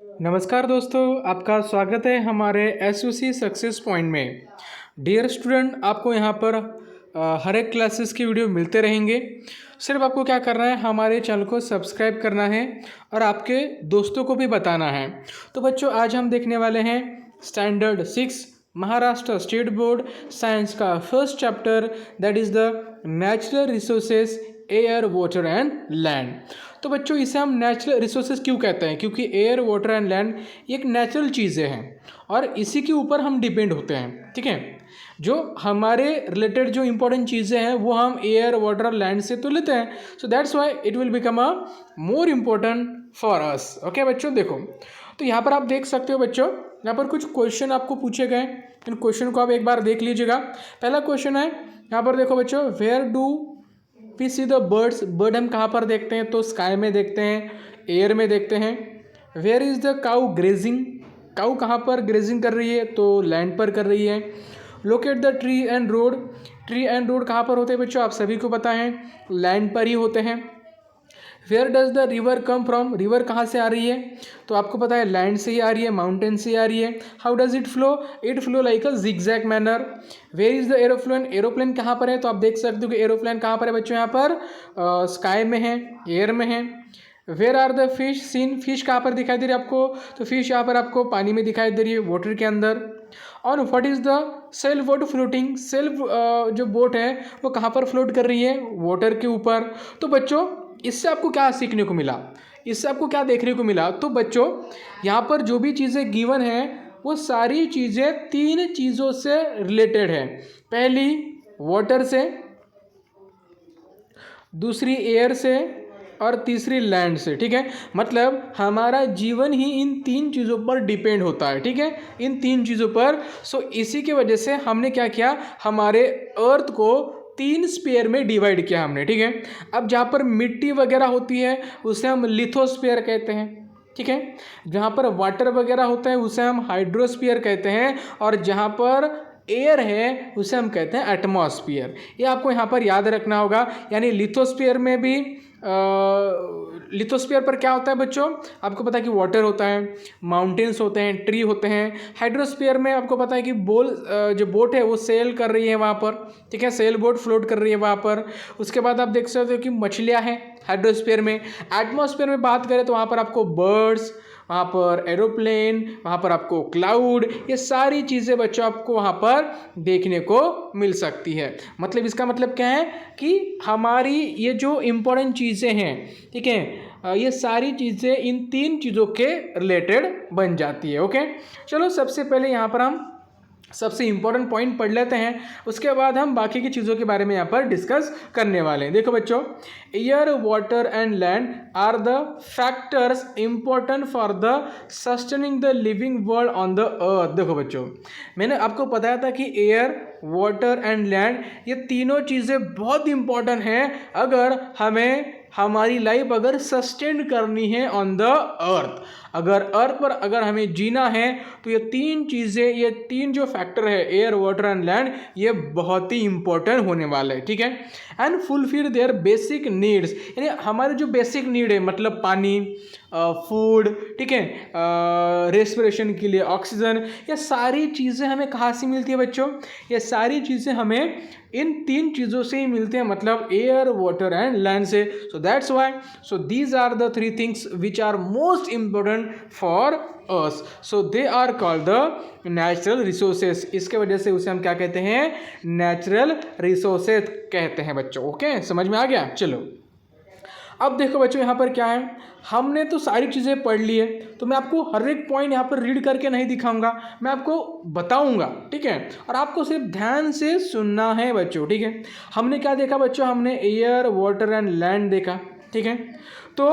नमस्कार दोस्तों, आपका स्वागत है हमारे एसयूसी सक्सेस पॉइंट में। डियर स्टूडेंट, आपको यहाँ पर हर एक क्लासेस की वीडियो मिलते रहेंगे। सिर्फ आपको क्या करना है, हमारे चैनल को सब्सक्राइब करना है और आपके दोस्तों को भी बताना है। तो बच्चों, आज हम देखने वाले हैं standard 6 Maharashtra state board science का first chapter, that is the natural resources air water and land. तो बच्चों, इसे हम नेचुरल रिसोर्सेज क्यों कहते हैं? क्योंकि एयर वाटर एंड लैंड एक नेचुरल चीज़ें हैं और इसी के ऊपर हम डिपेंड होते हैं। ठीक है, जो हमारे रिलेटेड जो इंपॉर्टेंट चीज़ें हैं वो हम एयर वाटर और लैंड से तो लेते हैं। सो that's why it will become a more important for us. Okay बच्चों, देखो तो यहाँ पर आप देख सकते हो बच्चों, यहाँ पर कुछ क्वेश्चन आपको पूछे गए। इन क्वेश्चन को आप एक बार देख लीजिएगा। पहला क्वेश्चन है, यहाँ पर देखो बच्चों, where do we see the birds. Bird हम कहाँ पर देखते हैं? तो स्काई में देखते हैं, एयर में देखते हैं। Where is the cow grazing. Cow कहाँ पर ग्रेजिंग कर रही है? तो लैंड पर कर रही है। Locate the tree and road. Tree and road कहाँ पर होते हैं बच्चों? आप सभी को पता है, लैंड पर ही होते हैं। Where does the river come from. River कहाँ से आ रही है? तो आपको पता है लैंड से ही आ रही है, माउंटेन से ही आ रही है। How does it flow? It flow like a zigzag manner. Where is the aeroplane. Aeroplane कहाँ पर है? तो आप देख सकते हो कि एरोप्लेन कहाँ पर है बच्चों? यहाँ पर स्काई में है, एयर में है। Where are the fish seen. Fish कहाँ पर दिखाई दे रही है आपको? तो फिश यहाँ पर आपको पानी में दिखाई दे रही है, वाटर के अंदर। और what is the sail boat floating. Sail जो बोट है वो कहाँ पर फ्लोट कर रही है? वाटर के ऊपर। तो बच्चों, इससे आपको क्या सीखने को मिला? इससे आपको क्या देखने को मिला? तो बच्चों, यहाँ पर जो भी चीज़ें गिवन हैं वो सारी चीज़ें 3 चीज़ों से रिलेटेड है। पहली वाटर से, दूसरी एयर से और तीसरी लैंड से। ठीक है, मतलब हमारा जीवन ही इन 3 चीज़ों पर डिपेंड होता है। ठीक है, इन 3 चीज़ों पर। सो इसी की वजह से हमने क्या किया, हमारे अर्थ को 3 स्पेयर में डिवाइड किया हमने। ठीक है, अब जहाँ पर मिट्टी वगैरह होती है उसे हम लिथोस्फीयर कहते हैं। ठीक है, जहाँ पर वाटर वगैरह होता है उसे हम हाइड्रोस्फीयर कहते हैं, और जहाँ पर एयर है उसे हम कहते हैं एटमॉस्फियर। ये आपको यहाँ पर याद रखना होगा। यानी लिथोस्फीयर में भी लिथोस्फीयर पर क्या होता है बच्चों? आपको पता है कि वाटर होता है, माउंटेन्स होते हैं, ट्री होते हैं। हाइड्रोस्फीयर में आपको पता है कि जो बोट है वो सेल कर रही है वहाँ पर। ठीक है, सेल बोट फ्लोट कर रही है वहाँ पर। उसके बाद आप देख सकते हो कि मछलियाँ हैं हाइड्रोस्फीयर में। एटमॉस्फेयर में बात करें तो वहाँ पर आपको बर्ड्स, वहाँ पर एरोप्लेन, वहाँ पर आपको क्लाउड, ये सारी चीज़ें बच्चों आपको वहाँ पर देखने को मिल सकती है। मतलब इसका मतलब क्या है कि हमारी ये जो इम्पोर्टेंट चीज़ें हैं, ठीक है, ये सारी चीज़ें इन 3 चीज़ों के रिलेटेड बन जाती है। ओके, चलो सबसे पहले यहाँ पर हम सबसे इम्पोर्टेंट पॉइंट पढ़ लेते हैं, उसके बाद हम बाकी की चीज़ों के बारे में यहाँ पर डिस्कस करने वाले हैं। देखो बच्चों, air water and land are the factors important for the sustaining the living world on the earth. देखो बच्चों, मैंने आपको बताया था कि एयर वाटर एंड लैंड ये तीनों चीज़ें बहुत इंपॉर्टेंट हैं अगर हमें हमारी लाइफ अगर सस्टेन करनी है ऑन द अर्थ। अगर अर्थ पर अगर हमें जीना है तो ये 3 चीज़ें, ये 3 जो फैक्टर है एयर वाटर एंड लैंड, ये बहुत ही इंपॉर्टेंट होने वाले हैं। ठीक है, and fulfil there basic needs. यानी हमारे जो बेसिक नीड है, मतलब पानी, फूड, ठीक है, रेस्पिरेशन के लिए ऑक्सीजन, ये सारी चीज़ें हमें कहाँ से मिलती है बच्चों? ये सारी चीज़ें हमें इन 3 चीज़ों से ही मिलते हैं, मतलब एयर वाटर एंड लैंड से। So that's why, so these are the 3 things which are most important for us. So they are called the natural resources. इसके वजह से उसे हम क्या कहते हैं? नेचुरल रिसोर्सेज कहते हैं बच्चों। ओके, समझ में आ गया? चलो अब देखो बच्चों, यहाँ पर क्या है, हमने तो सारी चीज़ें पढ़ ली है, तो मैं आपको हर एक पॉइंट यहाँ पर रीड करके नहीं दिखाऊंगा, मैं आपको बताऊंगा। ठीक है, और आपको सिर्फ ध्यान से सुनना है बच्चों। ठीक है, हमने क्या देखा बच्चों? हमने एयर वाटर एंड लैंड देखा। ठीक है, तो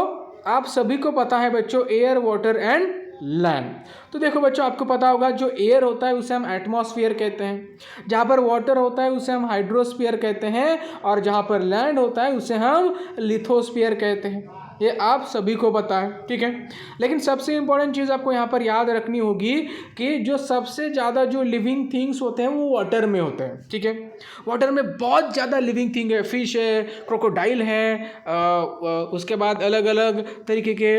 आप सभी को पता है बच्चों एयर वाटर एंड लैंड। तो देखो बच्चों, आपको पता होगा जो एयर होता है उसे हम एटमॉस्फेयर कहते हैं, जहाँ पर वाटर होता है उसे हम हाइड्रोस्फीयर कहते हैं, और जहाँ पर लैंड होता है उसे हम लिथोस्फीयर कहते हैं। ये आप सभी को पता है, ठीक है। लेकिन सबसे इम्पोर्टेंट चीज़ आपको यहाँ पर याद रखनी होगी कि जो सबसे ज़्यादा जो लिविंग थिंग्स होते हैं वो वाटर में होते हैं, ठीक है। वाटर में बहुत ज़्यादा लिविंग थिंग है, फिश है, क्रोकोडाइल है, उसके बाद अलग अलग तरीके के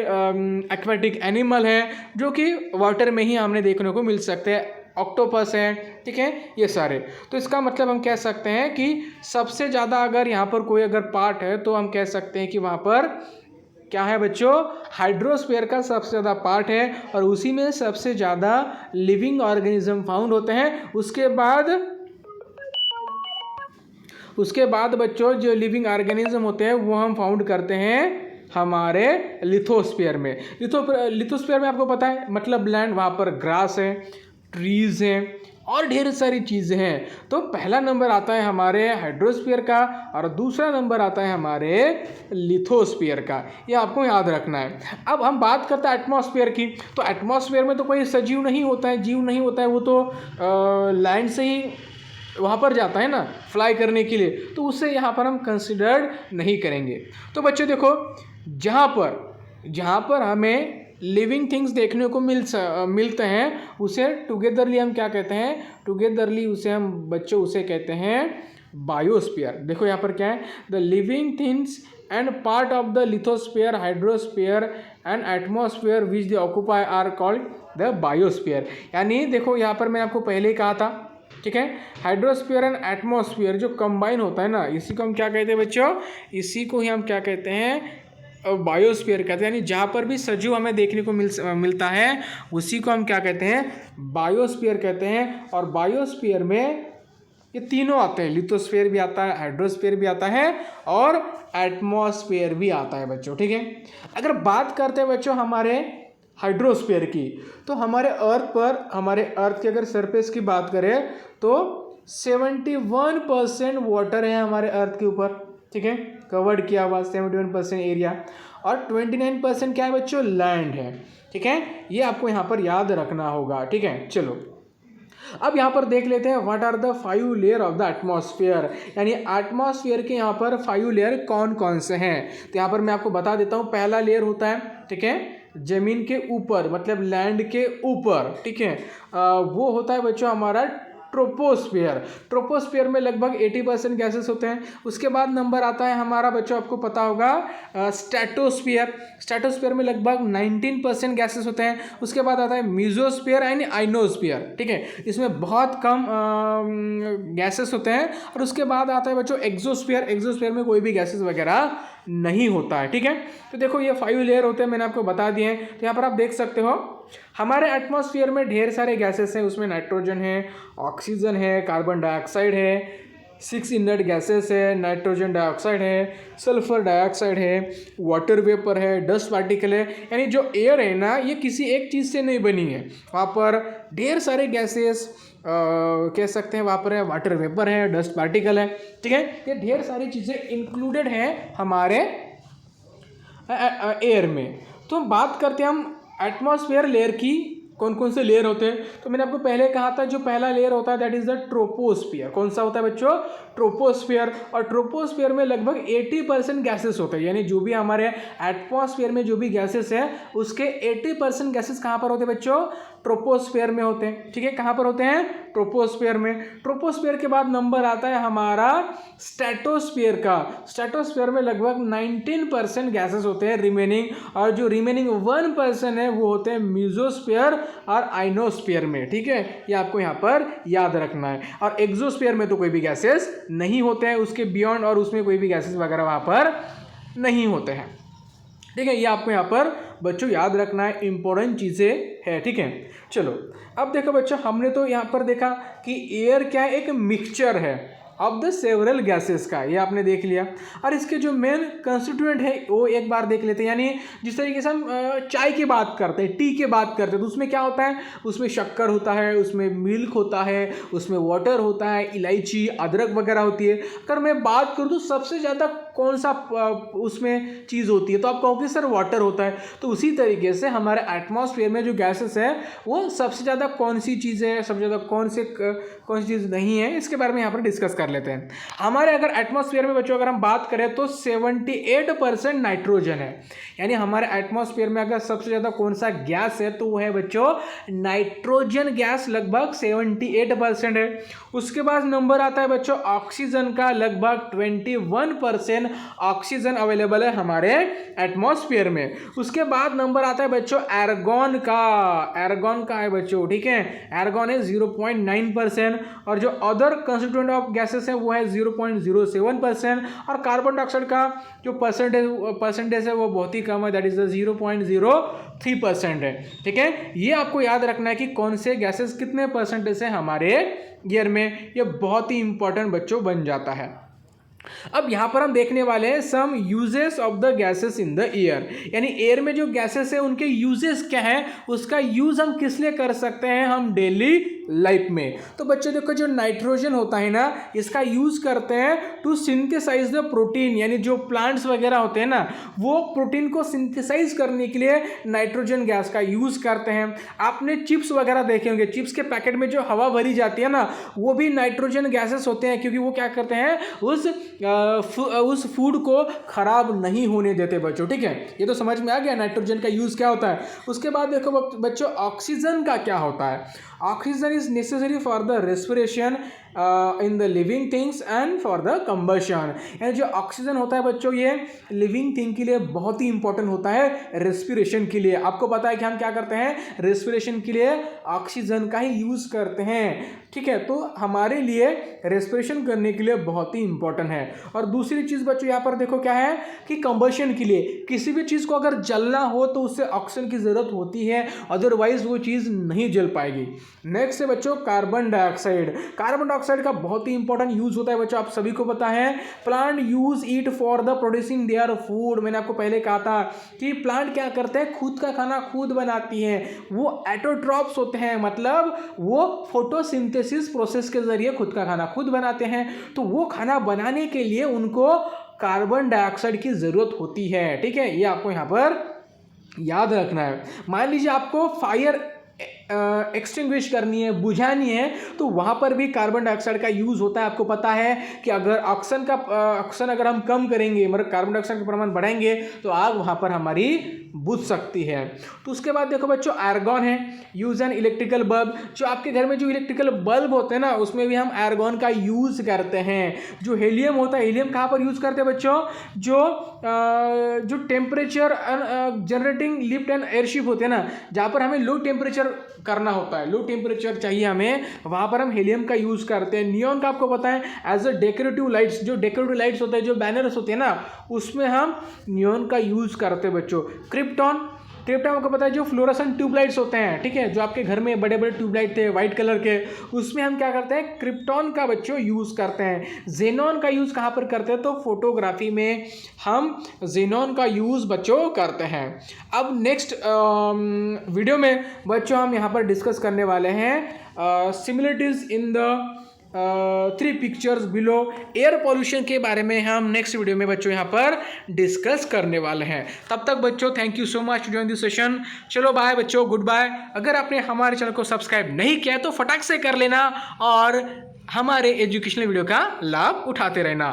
एक्वेटिक एनिमल हैं जो कि वाटर में ही हमने देखने को मिल सकते हैं। ऑक्टोपस है, ठीक है, ये सारे। तो इसका मतलब हम कह सकते हैं कि सबसे ज़्यादा अगर यहाँ पर कोई अगर पार्ट है तो हम कह सकते हैं कि वहाँ पर क्या है बच्चों, हाइड्रोस्फीयर का सबसे ज़्यादा पार्ट है और उसी में सबसे ज़्यादा लिविंग ऑर्गेनिज्म फाउंड होते हैं। उसके बाद बच्चों जो लिविंग ऑर्गेनिज्म होते हैं वो हम फाउंड करते हैं हमारे लिथोस्फीयर में। लिथोस्फीयर में आपको पता है मतलब लैंड, वहाँ पर ग्रास है, ट्रीज हैं और ढेर सारी चीज़ें हैं। तो पहला नंबर आता है हमारे हाइड्रोस्फीयर का और दूसरा नंबर आता है हमारे लिथोस्फीयर का, ये आपको याद रखना है। अब हम बात करते हैं एटमॉस्फेयर की। तो एटमॉस्फेयर में तो कोई सजीव नहीं होता है, जीव नहीं होता है, वो तो लैंड से ही वहाँ पर जाता है ना फ्लाई करने के लिए, तो उससे यहाँ पर हम कंसिडर्ड नहीं करेंगे। तो बच्चों देखो, जहाँ पर हमें लिविंग थिंग्स देखने को मिलते हैं उसे टुगेदरली हम क्या कहते हैं, टुगेदरली उसे हम बच्चों उसे कहते हैं बायोस्फीयर। देखो यहाँ पर क्या है, the living things and part of the lithosphere, hydrosphere and atmosphere which they occupy are called the biosphere. यानी देखो यहाँ पर मैं आपको पहले ही कहा था, ठीक है, हाइड्रोस्फीयर एंड एटमॉस्फेयर जो कंबाइन होता है ना, इसी को हम क्या कहते हैं बच्चों, इसी को ही हम क्या कहते हैं, बायोस्फीयर कहते हैं। यानी जहाँ पर भी सजीव हमें देखने को मिलता है उसी को हम क्या कहते हैं, बायोस्फीयर कहते हैं। और बायोस्फीयर में ये तीनों आते हैं, लिथोस्फीयर भी आता है, हाइड्रोस्फीयर भी आता है और एटमॉस्फेयर भी आता है बच्चों, ठीक है। अगर बात करते हैं बच्चों हमारे हाइड्रोस्फीयर की, तो हमारे अर्थ की अगर सरफेस की बात करें तो 71% वाटर है हमारे अर्थ के ऊपर, ठीक है, कवर्ड किया हुआ 71% एरिया, और 29% क्या है बच्चों, लैंड है, ठीक है। ये आपको यहाँ पर याद रखना होगा, ठीक है। चलो अब यहाँ पर देख लेते हैं what are the 5 layer of the atmosphere, यानी एटमॉस्फेयर के यहाँ पर 5 लेयर कौन कौन से हैं। तो यहाँ पर मैं आपको बता देता हूँ। पहला लेयर होता है, ठीक है, जमीन के ऊपर मतलब लैंड के ऊपर, ठीक है, वो होता है बच्चों हमारा ट्रोपोस्फीयर। ट्रोपोस्फीयर में लगभग 80% गैसेस होते हैं। उसके बाद नंबर आता है हमारा बच्चों, आपको पता होगा, स्ट्रेटोस्फीयर। स्ट्रेटोस्फीयर में लगभग 19% गैसेस होते हैं। उसके बाद आता है मीजोस्फीयर एंड आइनोस्फीयर, ठीक है, इसमें बहुत कम गैसेस होते हैं। और उसके बाद आता है बच्चों एक्सोस्फीयर। एक्सोस्फीयर में कोई भी गैसेस वगैरह नहीं होता है, ठीक है। तो देखो ये 5 लेयर होते हैं, मैंने आपको बता दिए हैं। तो यहाँ पर आप देख सकते हो हमारे एटमॉस्फेयर में ढेर सारे गैसेस हैं। उसमें नाइट्रोजन है, ऑक्सीजन है, कार्बन डाइऑक्साइड है, 6 इनर्ट गैसेस है, नाइट्रोजन डाइऑक्साइड है, सल्फर डाइऑक्साइड है, वाटर वेपर है, डस्ट पार्टिकल है। यानी जो एयर है ना, ये किसी एक चीज़ से नहीं बनी है, वहाँ पर ढेर सारे गैसेस कह सकते हैं, वहाँ पर है वाटर वेपर है, डस्ट पार्टिकल है, ठीक है। ये ढेर सारी चीज़ें इंक्लूडेड हैं हमारे एयर में। तो हम बात करते हैं हम एटमॉस्फेयर लेयर की, कौन कौन से लेयर होते हैं। तो मैंने आपको पहले कहा था जो पहला लेयर होता है दैट इज द ट्रोपोस्फियर। कौन सा होता है बच्चों, ट्रोपोस्फियर। और ट्रोपोस्फियर में लगभग 80% गैसेस होते हैं, यानी जो भी हमारे एटमॉस्फेयर में जो भी गैसेस है उसके 80% गैसेस कहाँ पर होते हैं बच्चों, ट्रोपोस्फियर में होते हैं, ठीक है। कहाँ पर होते हैं, ट्रोपोस्फियर में। ट्रोपोस्फियर के बाद नंबर आता है हमारा स्ट्रेटोस्फियर का। स्ट्रेटोस्फियर में लगभग 19% गैसेस होते हैं रिमेनिंग, और जो रिमेनिंग 1% है वो होते हैं मीजोस्फियर और आइनोस्फियर में, ठीक है। ये आपको यहाँ पर याद रखना है। और एक्सोस्फियर में तो कोई भी गैसेस नहीं होते हैं, उसके बियॉन्ड, और उसमें कोई भी गैसेस वगैरह वहाँ पर नहीं होते हैं, ठीक है। ये आपको यहाँ पर बच्चों याद रखना है, इंपॉर्टेंट चीज़ें है, ठीक है। चलो अब देखो बच्चों, हमने तो यहाँ पर देखा कि एयर क्या है, एक मिक्सचर है ऑफ द सेवरल गैसेस का, ये आपने देख लिया। और इसके जो मेन कंस्टिट्यूएंट है वो एक बार देख लेते हैं। यानी जिस तरीके से हम चाय की बात करते हैं, टी की बात करते हैं, तो उसमें क्या होता है, उसमें शक्कर होता है, उसमें मिल्क होता है, उसमें वाटर होता है, इलायची, अदरक वगैरह होती है। अगर मैं बात करूँ तो सबसे ज़्यादा कौन सा उसमें चीज़ होती है, तो आप कहोगे सर वाटर होता है। तो उसी तरीके से हमारे एटमॉस्फेयर में जो गैसेस है वो सबसे ज़्यादा कौन सी चीज़ है, सबसे ज़्यादा कौन सी चीज़ नहीं है, इसके बारे में यहाँ पर डिस्कस कर लेते हैं। हमारे अगर एटमॉस्फेयर में बच्चों अगर हम बात करें तो 78% नाइट्रोजन है। यानी हमारे एटमॉस्फेयर में अगर सबसे ज़्यादा कौन सा गैस है तो वो है बच्चों नाइट्रोजन गैस, लगभग 78% है। उसके बाद नंबर आता है बच्चों ऑक्सीजन का, लगभग 21% ऑक्सीजन अवेलेबल है हमारे एटमॉस्फेयर में। उसके बाद नंबर आता है बच्चों एर्गॉन का, एर्गॉन का है बच्चों, ठीक है, एर्गॉन है 0.9%। और जो अदर कंस्टिट्यूएंट ऑफ गैसेस है वो है 0.07%। और कार्बन डाइऑक्साइड का जो परसेंटेज है वो बहुत ही कम है, दैट इज 0.03% है, ठीक है। ये आपको याद रखना है कि कौन से गैसेस कितने परसेंटेज है हमारे ईयर में, ये बहुत ही इंपॉर्टेंट बच्चों बन जाता है। अब यहां पर हम देखने वाले हैं some uses of the gases in the air, यानी एयर में जो गैसेस है उनके यूजेस क्या है, उसका यूज हम किस लिए कर सकते हैं, हम डेली लाइफ में। तो बच्चों देखो जो नाइट्रोजन होता है ना, इसका यूज करते हैं टू सिंथेसाइज द प्रोटीन, यानी जो प्लांट्स वगैरह होते हैं ना वो प्रोटीन को सिंथेसाइज करने के लिए नाइट्रोजन गैस का यूज करते हैं। आपने चिप्स वगैरह देखे होंगे, चिप्स के पैकेट में जो हवा भरी जाती है ना वो भी नाइट्रोजन गैसेस होते हैं, क्योंकि वो क्या करते हैं उस फूड को खराब नहीं होने देते बच्चों, ठीक है। ये तो समझ में आ गया नाइट्रोजन का यूज क्या होता है। उसके बाद देखो बच्चों ऑक्सीजन का क्या होता है। Oxygen is necessary for the respiration in the living things and for the combustion. यानी जो ऑक्सीजन होता है बच्चों ये लिविंग थिंग के लिए बहुत ही इंपॉर्टेंट होता है, रेस्पिरेशन के लिए। आपको पता है कि हम क्या करते हैं, रेस्पिरेशन के लिए ऑक्सीजन का ही यूज करते हैं, ठीक है। तो हमारे लिए रेस्पिरेशन करने के लिए बहुत ही इंपॉर्टेंट है। और दूसरी चीज बच्चों यहाँ पर देखो क्या है कि कंबशन के लिए, किसी भी चीज को अगर जलना हो तो उससे ऑक्सीजन की जरूरत होती है, अदरवाइज वो चीज नहीं जल पाएगी। नेक्स्ट है बच्चों कार्बन डाइऑक्साइड। कार्बन डाइऑक्साइड का बहुत ही इंपॉर्टेंट यूज होता है बच्चों, आप सभी को पता है। Plant use it for the producing their food. मैंने आपको पहले कहा था कि प्लांट क्या करते हैं, खुद का खाना खुद बनाती है। वो ऑटोट्रॉप्स होते हैं, मतलब वो फोटोसिंथेसिस प्रोसेस के जरिए खुद का खाना खुद बनाते हैं। तो वो खाना बनाने के लिए उनको कार्बन डाइऑक्साइड की जरूरत होती है, ठीक है। ये आपको यहाँ पर याद रखना है। मान लीजिए आपको फायर एक्सटिंग्विश करनी है, बुझानी है, तो वहाँ पर भी कार्बन डाइऑक्साइड का यूज़ होता है। आपको पता है कि अगर ऑक्सीजन अगर हम कम करेंगे, मतलब कार्बन डाइऑक्साइड का परिमाण बढ़ाएंगे तो आग वहाँ पर हमारी बुझ सकती है। तो उसके बाद देखो बच्चों आर्गॉन है, यूज एन इलेक्ट्रिकल बल्ब। जो आपके घर में जो इलेक्ट्रिकल बल्ब होते हैं ना उसमें भी हम आर्गॉन का यूज़ करते हैं। जो हीलियम होता है, हीलियम कहाँ पर यूज़ करते हैं बच्चों, जो temperature generating lift and airship होते हैं ना, जहाँ पर हमें लो टेम्परेचर करना होता है, लो टेम्परेचर चाहिए हमें, वहाँ पर हम हीलियम का यूज़ करते हैं। नियॉन का आपको पता है एज अ डेकोरेटिव लाइट्स, जो डेकोरेटिव लाइट्स होते हैं, जो बैनर्स होते हैं ना, उसमें हम नियॉन का यूज़ करते हैं बच्चों। क्रिप्टॉन आपको पता है जो फ्लोरोसेंट ट्यूबलाइट्स होते हैं, ठीक है, जो आपके घर में बड़े बड़े ट्यूबलाइट थे वाइट कलर के, उसमें हम क्या करते हैं, क्रिप्टॉन का बच्चों यूज़ करते हैं। जेनॉन का यूज़ कहाँ पर करते हैं, तो फोटोग्राफी में हम जेनॉन का यूज़ बच्चों करते हैं। अब नेक्स्ट वीडियो में बच्चों हम यहाँ पर डिस्कस करने वाले हैं similarities in the 3 pictures below. Air pollution के बारे में हम नेक्स्ट वीडियो में बच्चों यहाँ पर डिस्कस करने वाले हैं। तब तक बच्चों thank you so much to join this session. चलो बाय बच्चों, गुड बाय। अगर आपने हमारे चैनल को सब्सक्राइब नहीं किया तो फटाक से कर लेना और हमारे एजुकेशनल वीडियो का लाभ उठाते रहना।